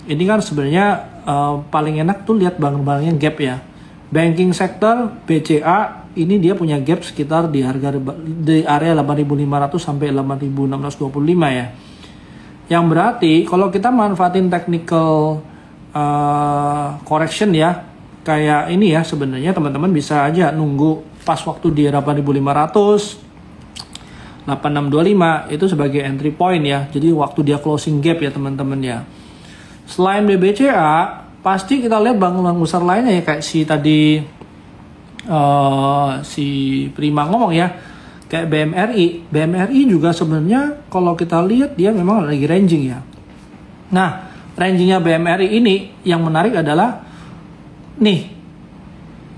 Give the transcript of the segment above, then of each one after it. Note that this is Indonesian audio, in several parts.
ini kan sebenarnya paling enak tuh lihat bank-banknya gap ya. Banking sector BCA ini dia punya gap sekitar di area 8.500 sampai 8.625 ya. Yang berarti kalau kita manfaatin technical correction ya, kayak ini ya, sebenarnya teman-teman bisa aja nunggu pas waktu di 8.500 8625 itu sebagai entry point ya. Jadi waktu dia closing gap ya teman-teman ya. Selain BBCA, pasti kita lihat bank-bank besar lainnya ya, kayak si tadi si Prima ngomong ya, kayak BMRI. BMRI juga sebenarnya kalau kita lihat dia memang lagi ranging ya. Nah, rangingnya BMRI ini yang menarik adalah nih,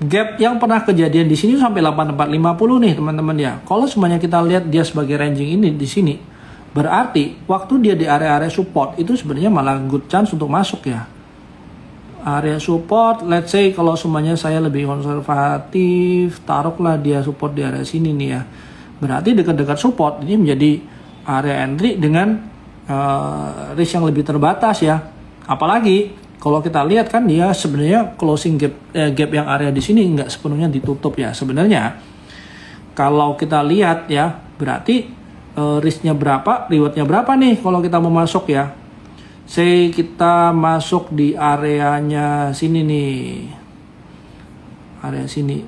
gap yang pernah kejadian di sini sampai 8450 nih teman-teman ya. Kalau semuanya kita lihat dia sebagai ranging ini di sini, berarti waktu dia di area-area support itu sebenarnya malah good chance untuk masuk ya. Area support, let's say kalau semuanya saya lebih konservatif, taruhlah dia support di area sini nih ya. Berarti dekat-dekat support ini menjadi area entry dengan risk yang lebih terbatas ya. Apalagi kalau kita lihat kan dia sebenarnya closing gap yang area di sini nggak sepenuhnya ditutup ya. Sebenarnya kalau kita lihat ya, berarti risknya berapa, rewardnya berapa nih kalau kita mau masuk ya. Say kita masuk di areanya sini nih, area sini,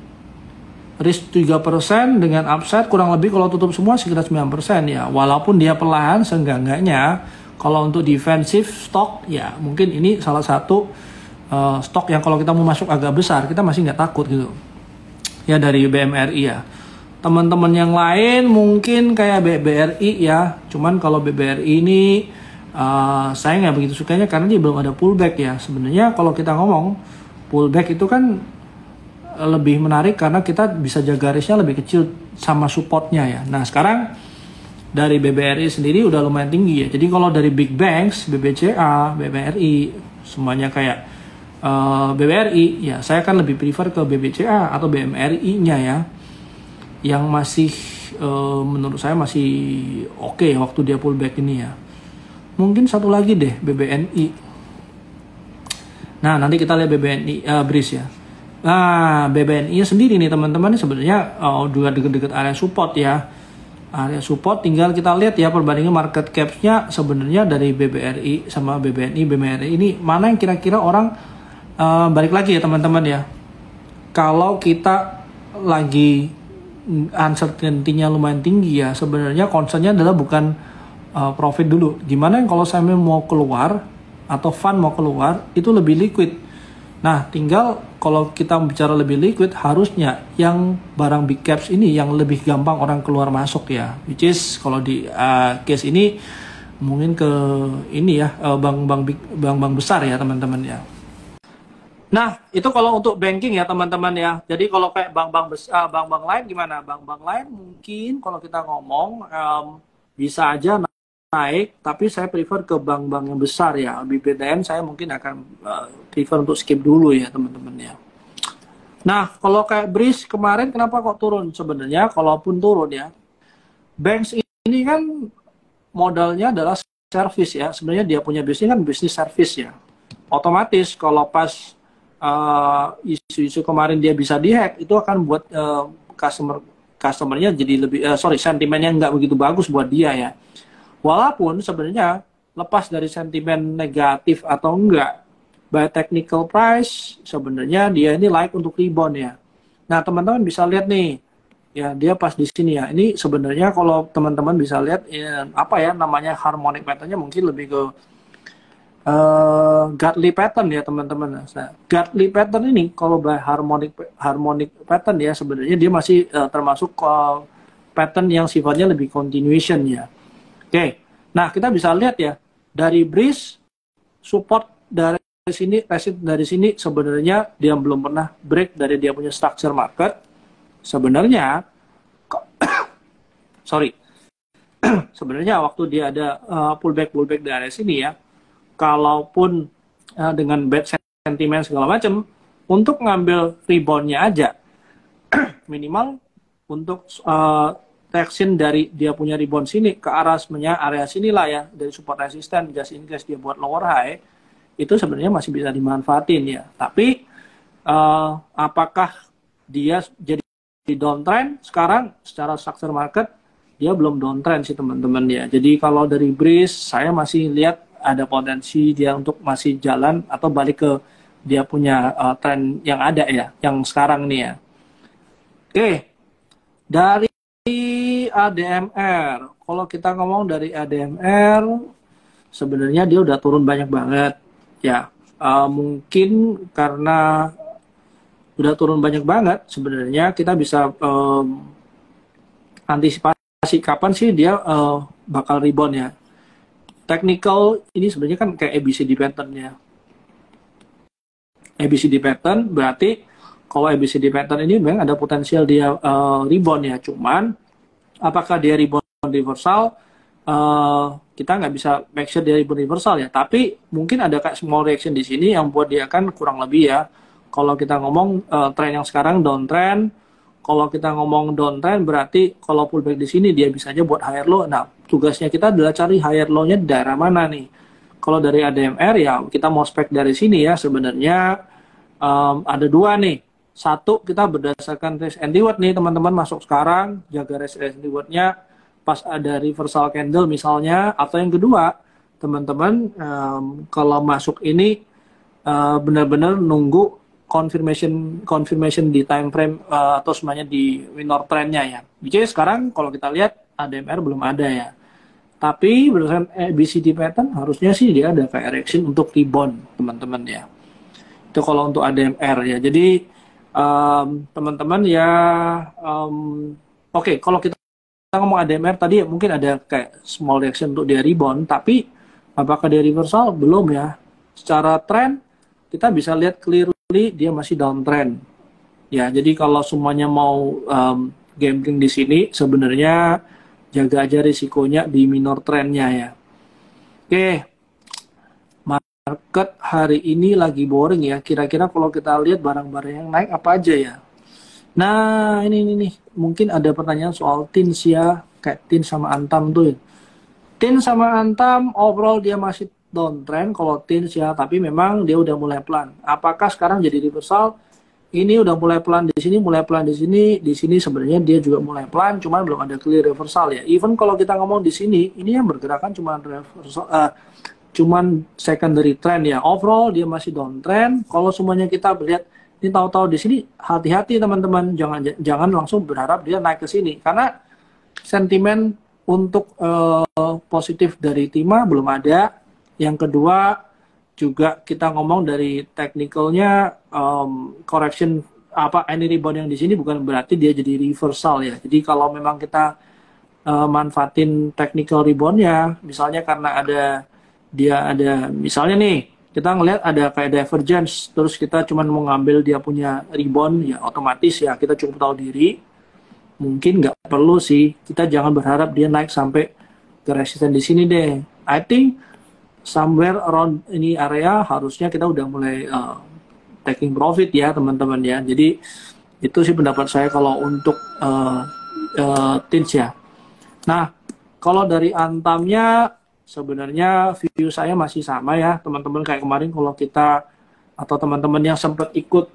risk 3% dengan upside kurang lebih kalau tutup semua sekitar 9% ya. Walaupun dia perlahan, seenggak-enggaknya kalau untuk defensive stock ya mungkin ini salah satu stok yang kalau kita mau masuk agak besar kita masih nggak takut gitu ya, dari BMRI ya. Teman-teman yang lain mungkin kayak BBRI ya, cuman kalau BBRI ini saya nggak begitu sukanya karena dia belum ada pullback ya. Sebenarnya kalau kita ngomong pullback itu kan lebih menarik karena kita bisa jaga risknya lebih kecil sama supportnya ya. Nah sekarang dari BBRI sendiri udah lumayan tinggi ya. Jadi kalau dari big banks, BBCA, BBRI, semuanya kayak BBRI, ya saya kan lebih prefer ke BBCA atau BMRI-nya ya. Yang masih menurut saya masih oke waktu dia pullback ini ya. Mungkin satu lagi deh, BBNI. Nah nanti kita lihat BBNI, BRIS ya. Nah BBNI sendiri nih teman-teman sebenarnya juga deket-deket area support ya. Area support tinggal kita lihat ya perbandingan market cap-nya sebenarnya dari BBRI sama BBNI, BMRI ini mana yang kira-kira orang balik lagi ya teman-teman ya. Kalau kita lagi uncertainty-nya lumayan tinggi ya, sebenarnya concern-nya adalah bukan profit dulu. Gimana kalau saya mau keluar atau fund mau keluar itu lebih liquid. Nah, tinggal kalau kita bicara lebih liquid, harusnya yang barang big caps ini yang lebih gampang orang keluar masuk ya. Which is kalau di case ini mungkin ke ini ya, bank-bank besar ya teman-teman ya. Nah, itu kalau untuk banking ya teman-teman ya. Jadi kalau kayak bank-bank besar, bank-bank lain gimana? Bank-bank lain mungkin kalau kita ngomong bisa aja naik, tapi saya prefer ke bank-bank yang besar ya. BBTN saya mungkin akan prefer untuk skip dulu ya teman-teman ya. Nah kalau kayak BRIS kemarin kenapa kok turun? Sebenarnya kalaupun turun ya, banks ini kan modalnya adalah service ya. Sebenarnya dia punya bisnis kan bisnis service ya. Otomatis kalau pas isu-isu kemarin dia bisa dihack, itu akan buat customernya jadi lebih sentimennya nggak begitu bagus buat dia ya. Walaupun sebenarnya lepas dari sentimen negatif atau enggak, by technical price sebenarnya dia ini like untuk rebound ya. Nah teman-teman bisa lihat nih, ya dia pas di sini ya. Ini sebenarnya kalau teman-teman bisa lihat apa ya namanya harmonic patternnya mungkin lebih ke Gartley pattern ya teman-teman. Nah, Gartley pattern ini kalau by harmonic pattern ya sebenarnya dia masih termasuk pattern yang sifatnya lebih continuation ya. Oke, nah kita bisa lihat ya dari BRIS support dari sini, resist dari sini sebenarnya dia belum pernah break dari dia punya structure market. Sebenarnya, sebenarnya waktu dia ada pullback dari sini ya, kalaupun dengan bad sentiment segala macam, untuk ngambil reboundnya aja minimal untuk reaction dari dia punya rebound sini ke arah sebenarnya area sinilah ya, dari support resisten, just in case dia buat lower high, itu sebenarnya masih bisa dimanfaatin ya. Tapi apakah dia jadi downtrend sekarang? Secara structure market dia belum downtrend sih teman-teman ya. Jadi kalau dari Breeze saya masih lihat ada potensi dia untuk masih jalan atau balik ke dia punya tren yang ada ya, yang sekarang nih ya. Oke, dari ADMR, kalau kita ngomong dari ADMR, sebenarnya dia udah turun banyak banget ya. Mungkin karena udah turun banyak banget, sebenarnya kita bisa antisipasi kapan sih dia bakal rebound ya. Technical ini sebenarnya kan kayak ABCD pattern ya. ABCD pattern berarti kalau ABCD pattern ini memang ada potensial dia rebound ya. Cuman apakah dia rebound reversal? Kita nggak bisa make sure dia rebound reversal ya. Tapi mungkin ada kayak small reaction di sini yang buat dia kan kurang lebih ya. Kalau kita ngomong tren yang sekarang downtrend, kalau kita ngomong downtrend berarti kalau pullback di sini dia bisa aja buat higher low. Nah, tugasnya kita adalah cari higher low-nya di daerah mana nih. Kalau dari ADMR ya kita mau spek dari sini ya sebenarnya ada dua nih. Satu, kita berdasarkan risk and reward nih teman-teman, masuk sekarang, jaga risk and reward-nya pas ada reversal candle misalnya. Atau yang kedua, teman-teman kalau masuk ini benar-benar nunggu confirmation di time frame atau semuanya di minor trend-nya ya. Jadi sekarang kalau kita lihat ADMR belum ada ya. Tapi berdasarkan ABCD pattern harusnya sih dia ada kayak reaction untuk rebound teman-teman ya. Itu kalau untuk ADMR ya. Jadi teman-teman ya oke, kalau kita ngomong ADMR tadi ya, mungkin ada kayak small reaction untuk dia rebound, tapi apakah dia reversal? Belum ya. Secara trend kita bisa lihat clearly dia masih downtrend ya. Jadi kalau semuanya mau gambling di sini sebenarnya jaga aja risikonya di minor trendnya ya. Oke, market hari ini lagi boring ya. Kira-kira kalau kita lihat barang-barang yang naik apa aja ya. Nah ini nih, mungkin ada pertanyaan soal TINS ya, kayak TINS sama Antam tuh. TINS sama Antam overall dia masih downtrend kalau TINS ya, tapi memang dia udah mulai pelan. Apakah sekarang jadi reversal? Ini udah mulai pelan di sini, mulai pelan di sini sebenarnya dia juga mulai pelan, cuman belum ada clear reversal ya. Even kalau kita ngomong di sini, ini yang bergerakan cuman reversal, cuman secondary trend ya. Overall dia masih downtrend. Kalau semuanya kita lihat ini tahu-tahu di sini, hati-hati teman-teman, jangan langsung berharap dia naik ke sini karena sentimen untuk positif dari timah belum ada. Yang kedua juga kita ngomong dari technicalnya correction any rebound yang di sini bukan berarti dia jadi reversal ya. Jadi kalau memang kita manfaatin technical reboundnya, misalnya karena dia ada misalnya nih kita ngelihat ada kayak divergence, terus kita cuma mau ngambil dia punya rebound ya, otomatis ya kita cukup tahu diri, mungkin nggak perlu sih, kita jangan berharap dia naik sampai ke resisten di sini deh. I think somewhere around ini area harusnya kita udah mulai taking profit ya teman-teman ya. Jadi itu sih pendapat saya kalau untuk TINS ya. Nah kalau dari Antamnya sebenarnya view saya masih sama ya teman-teman, kayak kemarin kalau kita atau teman-teman yang sempat ikut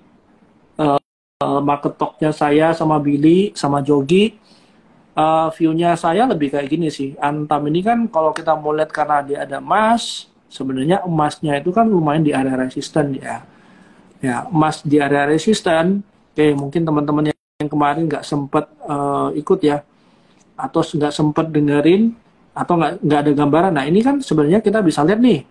market talk-nya saya sama Billy sama Jogi, view-nya saya lebih kayak gini sih. Antam ini kan kalau kita mau lihat karena dia ada emas, sebenarnya emasnya itu kan lumayan di area resisten ya. Ya, emas di area resisten. Oke, mungkin teman-teman yang kemarin nggak sempat ikut ya, atau nggak sempat dengerin, atau nggak ada gambaran. Nah, ini kan sebenarnya kita bisa lihat nih,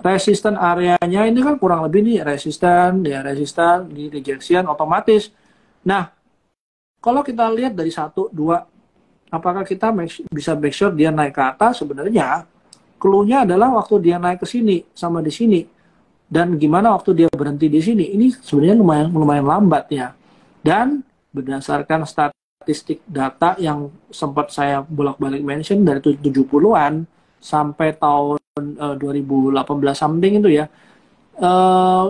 resisten areanya ini kan kurang lebih nih resisten, di rejection otomatis. Nah, kalau kita lihat dari 1, 2, apakah kita bisa make sure dia naik ke atas? Sebenarnya clue-nya adalah waktu dia naik ke sini sama di sini, dan gimana waktu dia berhenti di sini. Ini sebenarnya lumayan lambat ya. Dan berdasarkan statistik data yang sempat saya bolak-balik mention dari 70-an sampai tahun 2018 something itu ya,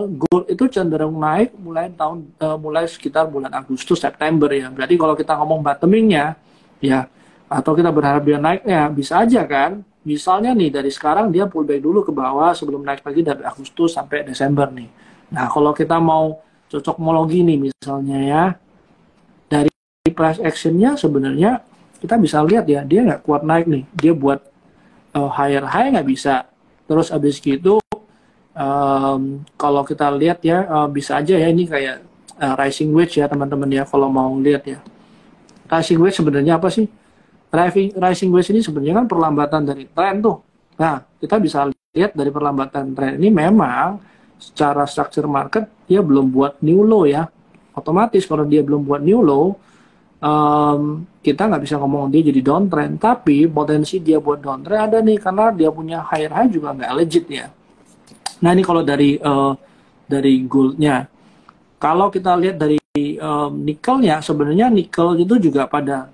gold itu cenderung naik mulai sekitar bulan Agustus September ya. Berarti kalau kita ngomong bottomingnya ya. Atau kita berharap dia naik, ya bisa aja kan. Misalnya nih dari sekarang dia pullback dulu ke bawah sebelum naik lagi dari Agustus sampai Desember nih. Nah kalau kita mau cocokmologi nih misalnya ya, dari price actionnya sebenarnya kita bisa lihat ya, dia nggak kuat naik nih. Dia buat higher high nggak bisa. Terus abis gitu kalau kita lihat ya bisa aja ya ini kayak rising wedge ya teman-teman ya kalau mau lihat ya. Rising wedge sebenarnya apa sih? Rising wedge ini sebenarnya kan perlambatan dari tren tuh. Nah, kita bisa lihat dari perlambatan tren ini memang secara structure market dia belum buat new low ya. Otomatis kalau dia belum buat new low, kita nggak bisa ngomong dia jadi downtrend. Tapi potensi dia buat downtrend ada nih karena dia punya higher high juga nggak legit ya. Nah ini kalau dari goldnya. Kalau kita lihat dari nikelnya, sebenarnya nikel itu juga pada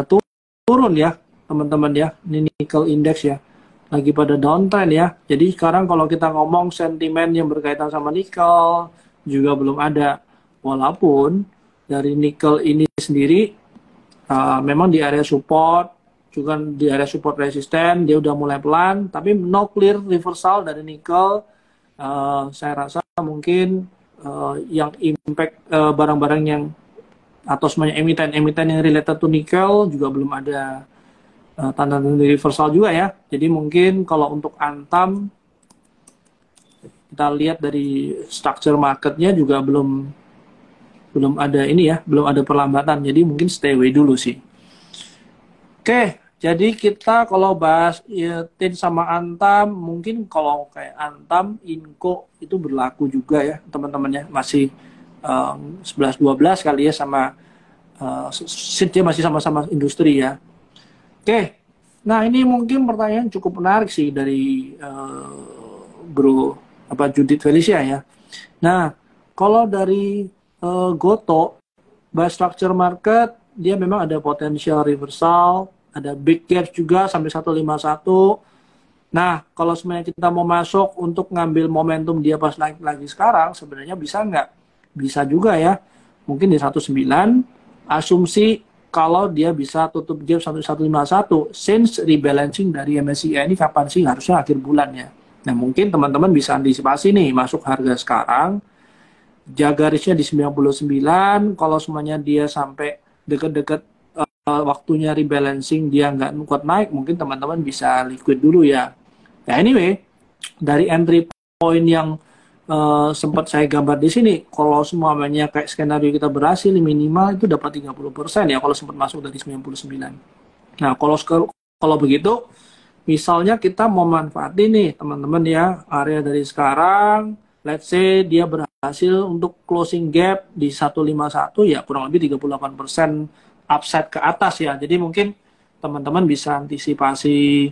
turun ya teman-teman ya. Ini nickel index ya lagi pada downtrend ya. Jadi sekarang kalau kita ngomong sentimen yang berkaitan sama nikel juga belum ada, walaupun dari nikel ini sendiri memang di area support, juga di area support resisten dia udah mulai pelan, tapi no clear reversal dari nikel. Saya rasa mungkin yang impact barang-barang yang atau semuanya emiten yang related to nikel juga belum ada tanda-tanda reversal juga ya. Jadi mungkin kalau untuk Antam kita lihat dari structure marketnya juga belum ada ini ya, belum ada perlambatan. Jadi mungkin stay away dulu sih. Oke, jadi kita kalau bahas TIN sama Antam, mungkin kalau kayak Antam, Inco itu berlaku juga ya teman-teman ya, masih 11-12 kali ya sama dia masih sama-sama industri ya. Oke, nah ini mungkin pertanyaan cukup menarik sih dari Judith Felicia ya. Nah, kalau dari Goto, bahas structure market, dia memang ada potensial reversal, ada big gap juga sampai 151. Nah, kalau sebenarnya kita mau masuk untuk ngambil momentum dia pas naik lagi sekarang, sebenarnya bisa nggak? Bisa juga ya. Mungkin di 19, asumsi kalau dia bisa tutup gap 151, since rebalancing dari MSCI ini kapan sih? Harusnya akhir bulan ya. Nah, mungkin teman-teman bisa antisipasi nih, masuk harga sekarang, jaga risknya di 99, kalau semuanya dia sampai deket-deket waktunya rebalancing dia nggak kuat naik, mungkin teman-teman bisa liquid dulu ya. Nah anyway, dari entry point yang sempat saya gambar di sini, kalau semuanya kayak skenario kita berhasil, minimal itu dapat 30% ya kalau sempat masuk dari 99. Nah kalau begitu, misalnya kita mau manfaatin nih teman-teman ya, area dari sekarang, let's say dia berhasil untuk closing gap di 151 ya kurang lebih 38% upside ke atas ya. Jadi mungkin teman-teman bisa antisipasi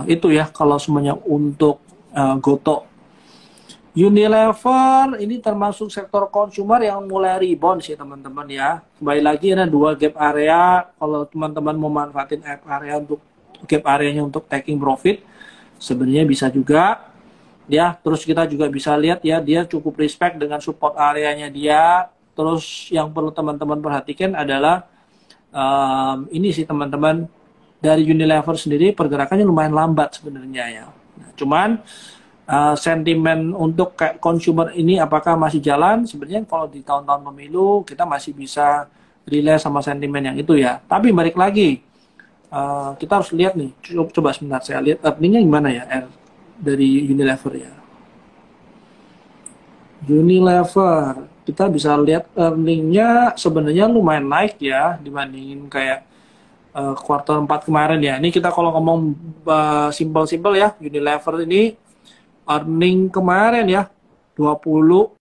itu ya kalau semuanya untuk Goto. Unilever ini termasuk sektor consumer yang mulai rebound sih teman-teman ya. Kembali lagi ada dua gap area. Kalau teman-teman mau manfaatin gap areanya untuk taking profit, sebenarnya bisa juga. Ya, terus kita juga bisa lihat ya, dia cukup respect dengan support areanya dia. Terus yang perlu teman-teman perhatikan adalah ini sih teman-teman, dari Unilever sendiri pergerakannya lumayan lambat sebenarnya ya. Nah, cuman sentimen untuk kayak consumer ini apakah masih jalan? Sebenarnya kalau di tahun-tahun pemilu kita masih bisa relay sama sentimen yang itu ya. Tapi balik lagi, kita harus lihat nih, coba sebentar saya lihat earningnya gimana ya dari Unilever ya. Unilever, kita bisa lihat earningnya sebenarnya lumayan naik ya dibandingin kayak kuartal 4 kemarin ya. Ini kita kalau ngomong simple-simple ya, Unilever ini earning kemarin ya 20,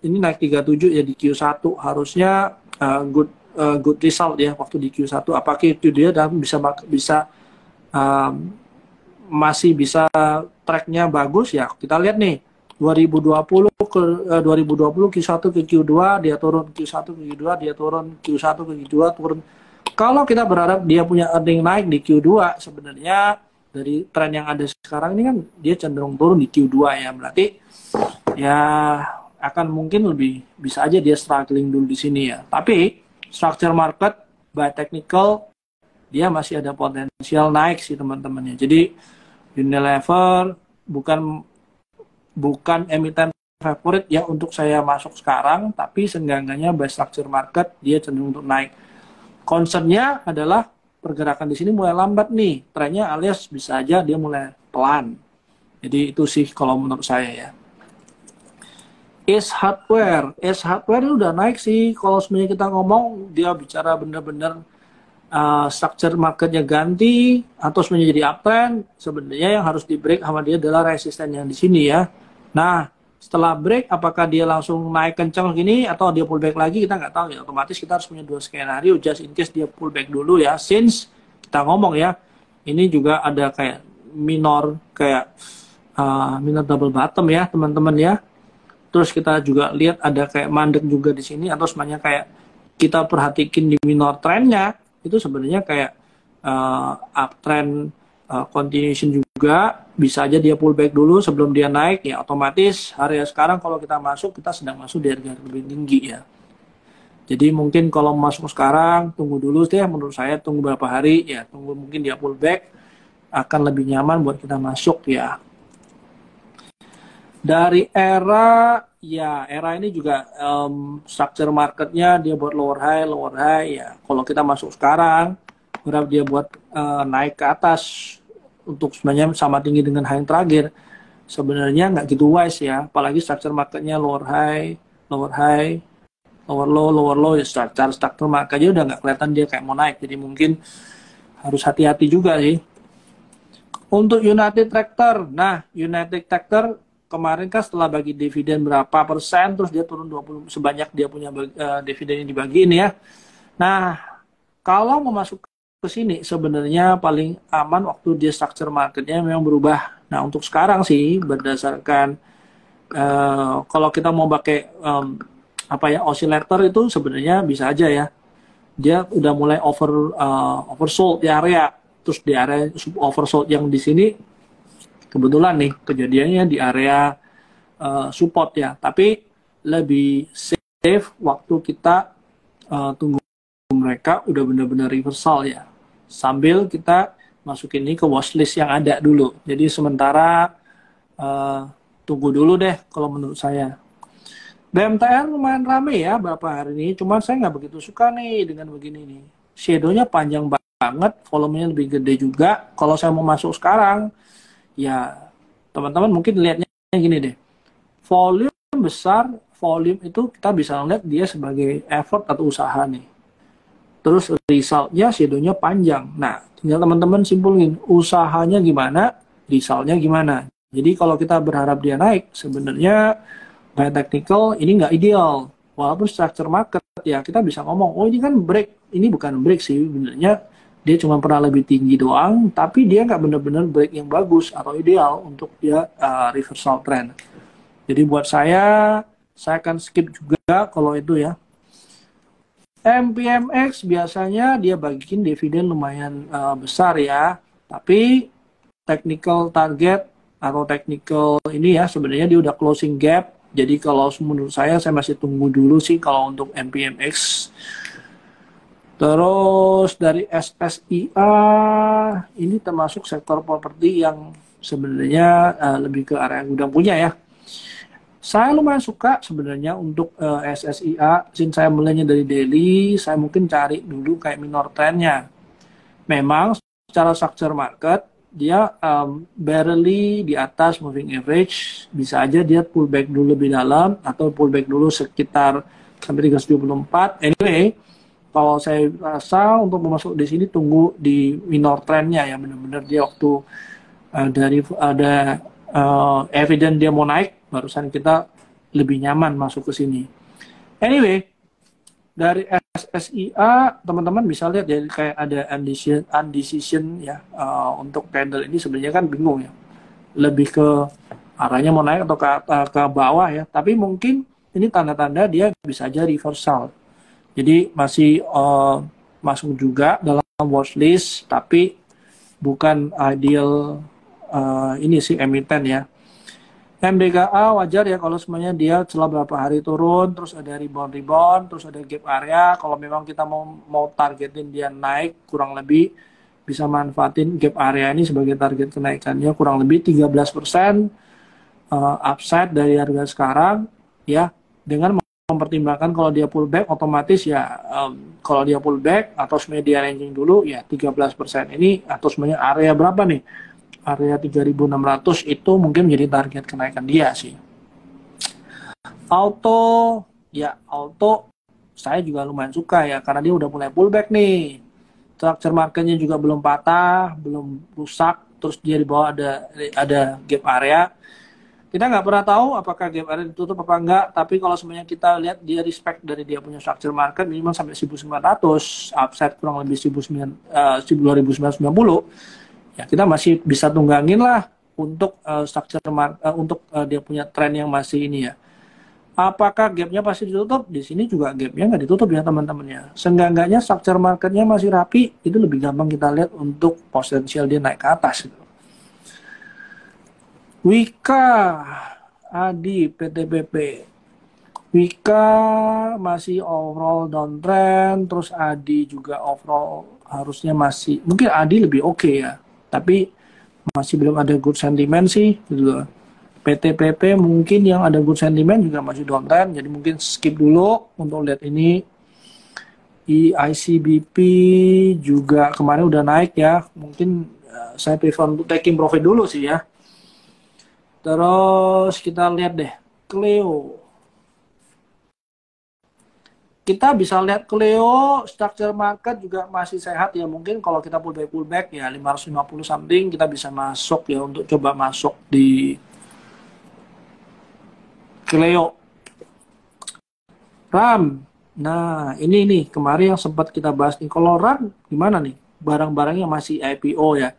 ini naik 37 ya di Q1, harusnya good result ya waktu di Q1. Apakah itu dia dan bisa masih bisa tracknya bagus ya? Kita lihat nih 2020 ke 2020 Q1 ke Q2 dia turun, Q1 ke Q2 dia turun, Q1 ke Q2 turun. Kalau kita berharap dia punya earning naik di Q2, sebenarnya dari tren yang ada sekarang ini kan dia cenderung turun di Q2 ya. Berarti ya akan mungkin lebih bisa aja dia struggling dulu di sini ya. Tapi structure market by technical dia masih ada potensial naik sih teman-temannya. Jadi Unilever bukan emiten favorit ya untuk saya masuk sekarang, tapi seenggaknya by structure market dia cenderung untuk naik. Concernnya adalah pergerakan di sini mulai lambat nih trennya, alias bisa aja dia mulai pelan. Jadi itu sih kalau menurut saya ya. Ace Hardware ini udah naik sih. Kalau sebenarnya kita ngomong dia bicara bener-bener structure marketnya ganti atau sebenarnya jadi uptrend, sebenarnya yang harus di break sama dia adalah resisten yang di sini ya. Nah setelah break apakah dia langsung naik kencang gini atau dia pullback lagi, kita nggak tahu ya. Otomatis kita harus punya dua skenario just in case dia pullback dulu ya. Since kita ngomong ya, ini juga ada kayak minor double bottom ya teman-teman ya. Terus kita juga lihat ada kayak mandek juga di sini, atau semuanya kayak kita perhatikan di minor trendnya itu sebenarnya kayak uptrend continuation juga, bisa aja dia pullback dulu sebelum dia naik ya. Otomatis area sekarang kalau kita masuk, kita sedang masuk di harga lebih tinggi ya. Jadi mungkin kalau masuk sekarang tunggu dulu deh, menurut saya tunggu beberapa hari ya, tunggu mungkin dia pullback akan lebih nyaman buat kita masuk ya. Dari era ini juga structure marketnya dia buat lower high ya. Kalau kita masuk sekarang, berharap dia buat naik ke atas untuk sebenarnya sama tinggi dengan high yang terakhir. Sebenarnya nggak gitu wise ya, apalagi structure marketnya lower high, lower low ya. Secara structure marketnya udah nggak kelihatan dia kayak mau naik, jadi mungkin harus hati-hati juga sih. Untuk United Tractor, United Tractor kemarin kan setelah bagi dividen berapa persen, terus dia turun 20 sebanyak dia punya dividen yang dibagiin ya. Nah, kalau mau masuk ke sini sebenarnya paling aman waktu dia structure marketnya memang berubah. Nah, untuk sekarang sih berdasarkan kalau kita mau pakai oscillator itu sebenarnya bisa aja ya. Dia udah mulai oversold di area, terus di area oversold yang di sini kebetulan nih kejadiannya di area support ya, tapi lebih safe waktu kita tunggu mereka udah benar-benar reversal ya, sambil kita masukin ini ke watchlist yang ada dulu. Jadi sementara tunggu dulu deh kalau menurut saya. BMTN lumayan rame ya beberapa hari ini, cuman saya nggak begitu suka nih dengan begini nih. Shadow-nya panjang banget, volumenya lebih gede juga. Kalau saya mau masuk sekarang, ya teman-teman mungkin lihatnya gini deh, volume besar, volume itu kita bisa lihat dia sebagai effort atau usaha nih, terus resultnya shadow-nya panjang. Nah tinggal teman-teman simpulin usahanya gimana, resultnya gimana. Jadi kalau kita berharap dia naik, sebenarnya by technical ini nggak ideal, walaupun structure market ya kita bisa ngomong, oh ini kan break, ini bukan break sih sebenarnya. Dia cuma pernah lebih tinggi doang, tapi dia nggak benar-benar break yang bagus atau ideal untuk dia reversal trend. Jadi buat saya akan skip juga kalau itu ya. MPMX biasanya dia bagiin dividen lumayan besar ya, tapi technical target atau technical ini ya sebenarnya dia udah closing gap. Jadi kalau menurut saya masih tunggu dulu sih kalau untuk MPMX. Terus dari SSIA ini termasuk sektor properti yang sebenarnya lebih ke area gudang punya ya. Saya lumayan suka sebenarnya untuk SSIA, since saya mulainya dari daily, saya mungkin cari dulu kayak minor trendnya. Memang secara structure market dia barely di atas moving average, bisa aja dia pullback dulu lebih dalam atau pullback dulu sekitar sampai 374. Anyway, kalau saya rasa untuk masuk di sini tunggu di minor trendnya ya, benar-benar dia waktu dari ada evidence dia mau naik, barusan kita lebih nyaman masuk ke sini. Anyway, dari SSIA teman-teman bisa lihat ya kayak ada undecision ya untuk candle ini sebenarnya kan bingung ya, lebih ke arahnya mau naik atau ke bawah ya, tapi mungkin ini tanda-tanda dia bisa aja reversal. Jadi masih masuk juga dalam watchlist, tapi bukan ideal ini sih emiten ya. MDKA wajar ya kalau semuanya dia setelah berapa hari turun, terus ada rebound, terus ada gap area. Kalau memang kita mau targetin dia naik, kurang lebih bisa manfaatin gap area ini sebagai target kenaikannya kurang lebih 13% upside dari harga sekarang ya, dengan mempertimbangkan kalau dia pullback otomatis ya, kalau dia pullback atau media ranging dulu ya 13% ini atau semuanya area berapa nih? Area 3.600 itu mungkin menjadi target kenaikan dia sih. Auto, ya auto saya juga lumayan suka ya, karena dia udah mulai pullback nih. Structure marketnya juga belum patah, belum rusak, terus dia di bawah ada gap area. Kita nggak pernah tahu apakah gap area ditutup apa enggak, tapi kalau semuanya kita lihat dia respect dari dia punya structure market minimal sampai 1900, upside kurang lebih 2990. Ya, kita masih bisa tunggangin lah untuk dia punya tren yang masih ini ya. Apakah gapnya pasti ditutup? Di sini juga gapnya nggak ditutup ya teman-teman ya. Seenggak-enggaknya structure marketnya masih rapi, itu lebih gampang kita lihat untuk potensial dia naik ke atas. Gitu. Wika, Adi, PTBP. Wika masih overall downtrend, terus Adi juga overall harusnya masih, mungkin Adi lebih oke ya. Tapi masih belum ada good sentiment sih gitu. PTPP mungkin yang ada good sentiment juga masih downtrend, jadi mungkin skip dulu untuk lihat ini. ICBP juga kemarin udah naik ya, mungkin saya prefer untuk taking profit dulu sih ya. Terus kita lihat deh Cleo. Kita bisa lihat Cleo structure market juga masih sehat ya. Mungkin kalau kita pullback ya 550 something kita bisa masuk ya, untuk coba masuk di Cleo. RAM. Nah, ini nih kemarin yang sempat kita bahas nih. Kalau RAM gimana nih? Barang-barangnya masih IPO ya.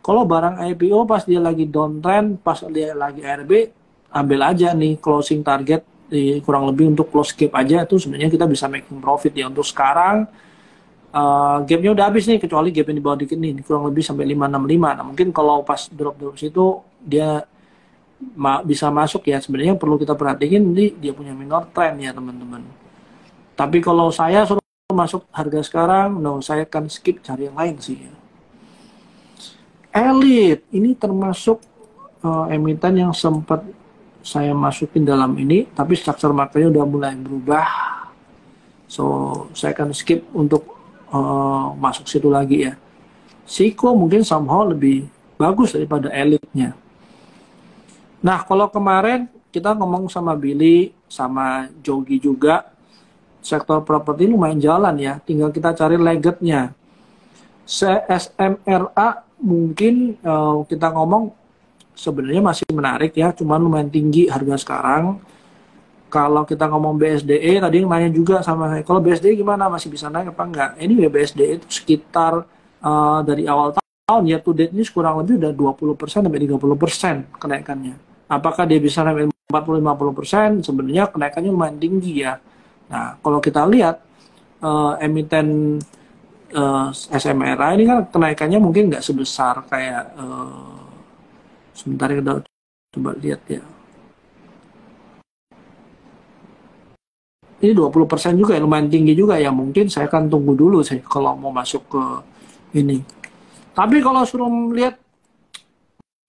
Kalau barang IPO pas dia lagi downtrend, pas dia lagi RB, ambil aja nih closing target kurang lebih untuk close gap aja, itu sebenarnya kita bisa making profit ya. Untuk sekarang gapnya udah habis nih, kecuali gap yang di bawah dikit nih kurang lebih sampai 565. Nah mungkin kalau pas drop situ dia bisa masuk ya. Sebenarnya perlu kita perhatiin nih, dia punya minor trend ya teman-teman. Tapi kalau saya suruh masuk harga sekarang, no, saya akan skip, cari yang lain sih ya. Elite ini termasuk emiten yang sempat saya masukin dalam ini, tapi structure marketnya udah mulai berubah, so saya akan skip untuk masuk situ lagi ya. Siko mungkin somehow lebih bagus daripada Elite-nya. Nah kalau kemarin kita ngomong sama Billy sama Jogi juga, sektor properti lumayan jalan ya, tinggal kita cari lagged-nya. SMRA mungkin kita ngomong sebenarnya masih menarik ya, cuman lumayan tinggi harga sekarang. Kalau kita ngomong BSDE, tadi yang nanya juga sama saya, kalau BSDE gimana, masih bisa naik apa enggak? Ini BSDE itu sekitar dari awal tahun ya to date ini kurang lebih udah 20% sampai 30% kenaikannya. Apakah dia bisa naik 40-50%? Sebenarnya kenaikannya lumayan tinggi ya. Nah, kalau kita lihat emiten SMRA ini kan kenaikannya mungkin nggak sebesar kayak sebentar kita coba lihat ya. Ini 20% juga ya, lumayan tinggi juga ya. Mungkin saya akan tunggu dulu sih kalau mau masuk ke ini. Tapi kalau suruh lihat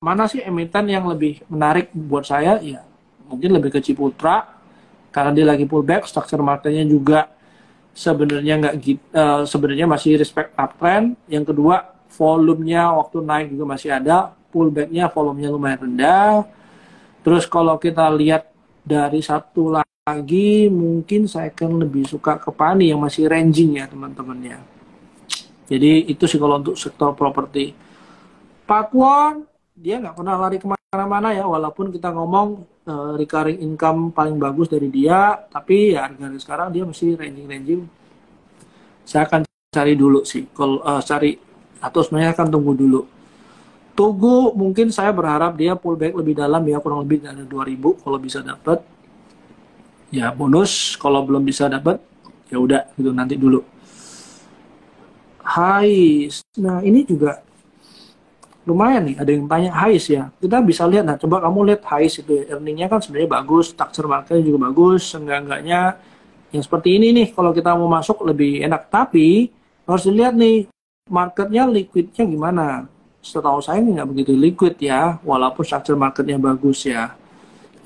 mana sih emiten yang lebih menarik buat saya ya, mungkin lebih ke Ciputra karena dia lagi pullback, structure marketnya juga sebenarnya sebenarnya masih respect uptrend. Yang kedua, volumenya waktu naik juga masih ada, pullbacknya volumenya lumayan rendah. Terus kalau kita lihat dari satu lagi, mungkin saya akan lebih suka ke Pani yang masih ranging ya teman-teman ya. Jadi itu sih kalau untuk sektor properti. Pakuan dia nggak pernah lari kemana-mana ya, walaupun kita ngomong recurring income paling bagus dari dia, tapi ya harga sekarang dia masih ranging. Saya akan cari dulu sih, kalau cari atau sebenarnya akan tunggu dulu. Tugu mungkin saya berharap dia pullback lebih dalam ya, kurang lebih dari 2000 kalau bisa dapat. Ya bonus, kalau belum bisa dapat ya udah gitu nanti dulu. Hai, nah ini juga lumayan nih, ada yang tanya highs ya. Kita bisa lihat, nah coba kamu lihat highs itu ya. Earningnya kan sebenarnya bagus, structure marketnya juga bagus, seenggak-enggaknya yang seperti ini nih, kalau kita mau masuk lebih enak. Tapi harus dilihat nih, marketnya liquidnya gimana. Setahu saya nggak begitu liquid ya, walaupun structure marketnya bagus ya.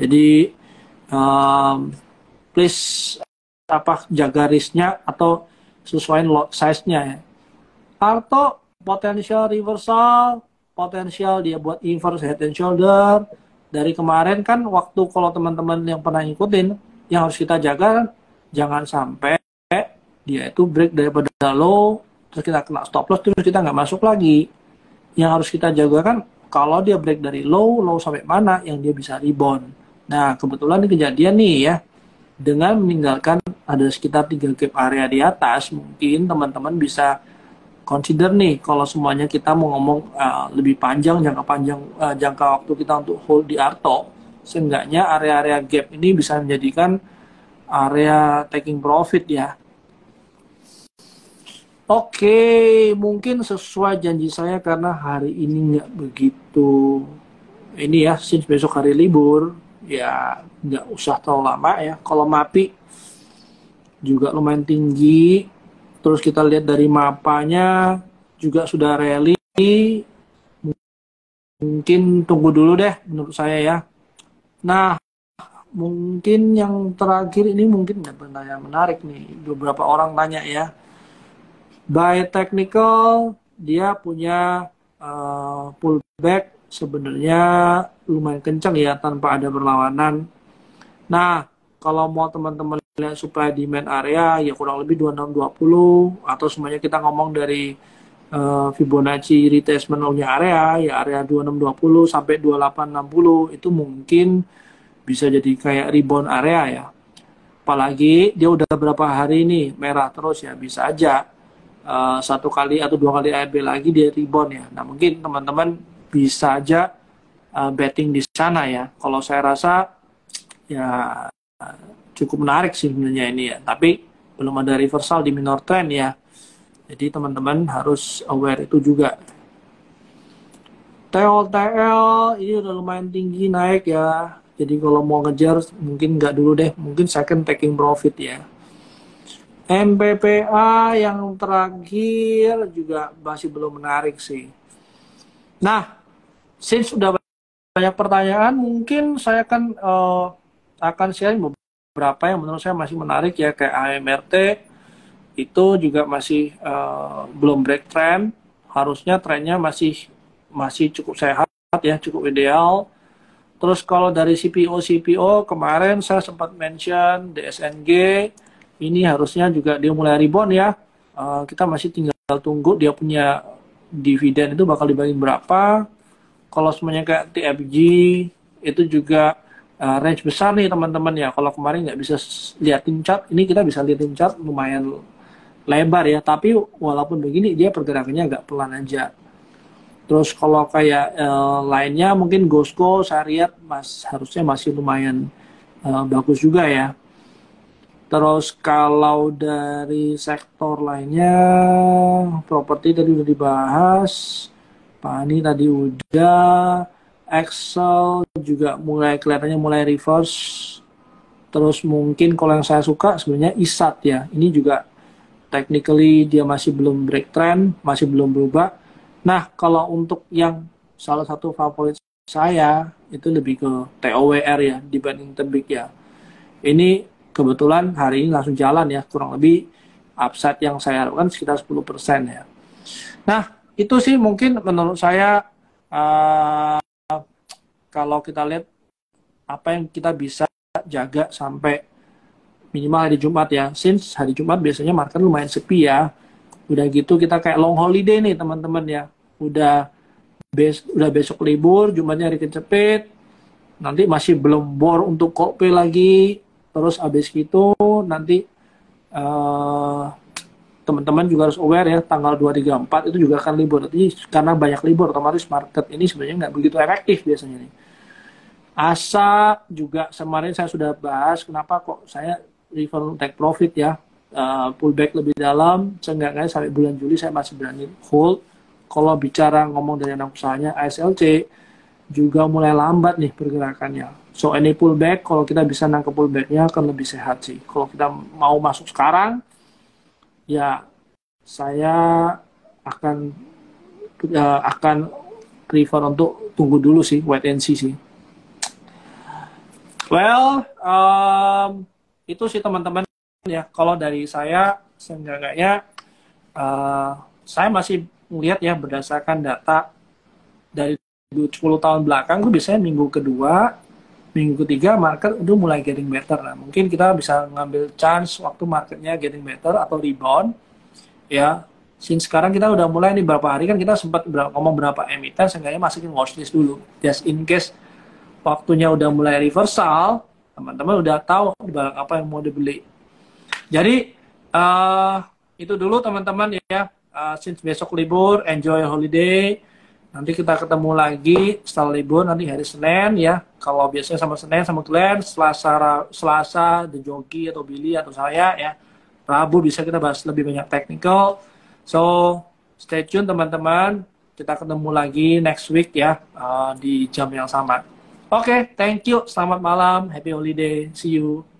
Jadi please jaga risknya atau sesuaiin lot size-nya ya. Arto potensial reversal, potensial dia buat inverse head and shoulder. Dari kemarin kan waktu kalau teman-teman yang pernah ngikutin, yang harus kita jaga kan, jangan sampai dia itu break daripada low, terus kita kena stop loss, terus kita nggak masuk lagi. Yang harus kita jaga kan, kalau dia break dari low sampai mana yang dia bisa rebound. Nah, kebetulan ini kejadian nih ya, dengan meninggalkan ada sekitar 3 gap area di atas, mungkin teman-teman bisa consider nih kalau semuanya kita mau ngomong lebih panjang, jangka waktu kita untuk hold di Arto, seenggaknya area-area gap ini bisa menjadikan area taking profit ya. Oke, mungkin sesuai janji saya karena hari ini nggak begitu ini ya, since besok hari libur ya nggak usah terlalu lama ya. Kalau MAPI juga lumayan tinggi, terus kita lihat dari mapanya juga sudah rally, mungkin tunggu dulu deh menurut saya ya. Nah, mungkin yang terakhir ini mungkin pertanyaan menarik nih, beberapa orang tanya ya. By technical, dia punya pullback sebenarnya lumayan kencang ya tanpa ada perlawanan. Nah, kalau mau teman-teman lihat supply demand area ya kurang lebih 2620 atau semuanya kita ngomong dari Fibonacci retracement area ya area 2620 sampai 2860 itu mungkin bisa jadi kayak rebound area ya. Apalagi dia udah berapa hari nih merah terus ya, bisa aja satu kali atau dua kali ARB lagi dia rebound ya. Nah mungkin teman-teman bisa aja betting di sana ya. Kalau saya rasa ya cukup menarik sih sebenarnya ini ya. Tapi belum ada reversal di minor trend ya. Jadi teman-teman harus aware itu juga. TL ini udah lumayan tinggi naik ya. Jadi kalau mau ngejar mungkin nggak dulu deh. Mungkin second taking profit ya. MPPA yang terakhir juga masih belum menarik sih. Nah, since sudah banyak pertanyaan, mungkin saya akan share beberapa yang menurut saya masih menarik ya, kayak AMRT itu juga masih belum break trend, harusnya trennya masih cukup sehat ya, cukup ideal. Terus kalau dari CPO kemarin saya sempat mention DSNG ini harusnya juga dia mulai rebound ya. Kita masih tinggal tunggu dia punya dividen itu bakal dibagi berapa. Kalau semuanya kayak TFG itu juga range besar nih teman-teman ya. Kalau kemarin nggak bisa liatin chart, ini kita bisa liatin chart lumayan lebar ya. Tapi walaupun begini dia pergerakannya agak pelan aja. Terus kalau kayak lainnya mungkin Gosco saya lihat harusnya masih lumayan bagus juga ya. Terus kalau dari sektor lainnya, properti tadi udah dibahas, Pani tadi udah, Excel juga kelihatannya mulai reverse. Terus mungkin kalau yang saya suka sebenarnya ISAT ya, ini juga technically dia masih belum break trend, masih belum berubah. Nah kalau untuk yang salah satu favorit saya itu lebih ke TOWR ya dibanding Tebik ya. Ini kebetulan hari ini langsung jalan ya, kurang lebih upside yang saya harapkan sekitar 10% ya. Nah, itu sih mungkin menurut saya kalau kita lihat apa yang kita bisa jaga sampai minimal hari Jumat ya. Since hari Jumat biasanya market lumayan sepi ya. Udah gitu kita kayak long holiday nih teman-teman ya. Udah besok libur, Jumatnya hari kecepet. Nanti masih belum bor untuk Coldplay lagi. Terus abis itu nanti teman-teman juga harus aware ya, tanggal 2, 3, 4 itu juga akan libur. Jadi karena banyak libur, otomatis market ini sebenarnya nggak begitu efektif biasanya nih. ASA juga kemarin saya sudah bahas kenapa kok saya refer take profit ya, pullback lebih dalam, seenggaknya sampai bulan Juli saya masih berani hold. kalau bicara ngomong dari anak usahanya, ASLC juga mulai lambat nih pergerakannya. So any pullback, kalau kita bisa nangkep pullbacknya akan lebih sehat sih. Kalau kita mau masuk sekarang, ya saya akan prefer untuk tunggu dulu sih, wait and see sih. Well, itu sih teman-teman ya. Kalau dari saya, seenggaknya saya masih melihat ya berdasarkan data dari 10 tahun belakang tuh biasanya minggu kedua, minggu ketiga market udah mulai getting better. Nah, mungkin kita bisa ngambil chance waktu marketnya getting better atau rebound ya. Since sekarang kita udah mulai nih berapa hari kan kita sempat ngomong berapa emiten, seenggaknya masukin watchlist dulu. Just in case waktunya udah mulai reversal, teman-teman udah tahu barang apa yang mau dibeli. Jadi itu dulu teman-teman ya. Since besok libur, enjoy holiday. Nanti kita ketemu lagi setelah libur, nanti hari Senin ya. Kalau biasanya sama Senin sama Glenn, Selasa The Jogi atau Billy atau saya ya. Rabu bisa kita bahas lebih banyak technical. So stay tune teman-teman. Kita ketemu lagi next week ya di jam yang sama. Oke, thank you. Selamat malam. Happy holiday. See you.